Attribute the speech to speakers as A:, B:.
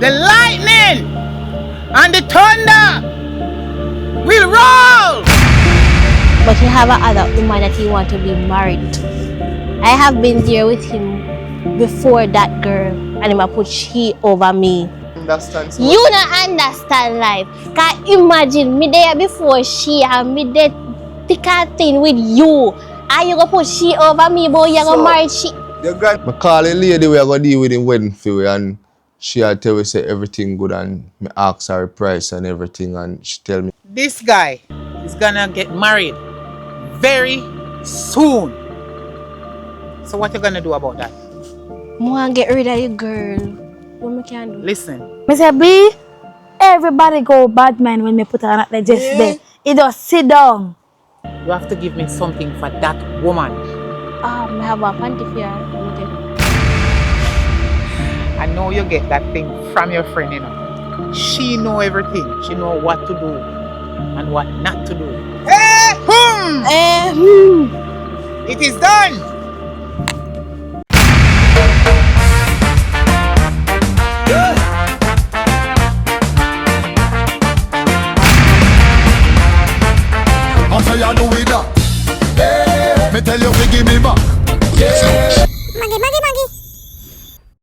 A: the lightning and the thunder will roll.
B: But he have another woman that he want to be married to. I have been there with him before that girl, and he put she over me.
C: Understand? So
B: you don't understand life. Can imagine me there before she and me there thick and thin with you. And you go put she over me, boy, you go marry she.
C: Your grand I call a lady we are gonna deal with him wedding for you, and she had tell me say everything good, and me ask her price and everything, and she tell me
A: This guy is gonna get married very soon. So what you gonna do about that?
B: I want to get rid of you, girl. What me can do?
A: Listen.
D: Mr. B, everybody go bad man when me put her on the just there. He just sit down.
A: You have to give me something for that woman.
B: I have a panty for you.
A: I know you get that thing from your friend, you know. She know everything. She know what to do and what not to do. It is done.
E: I say you do with that. Me tell you to give me back.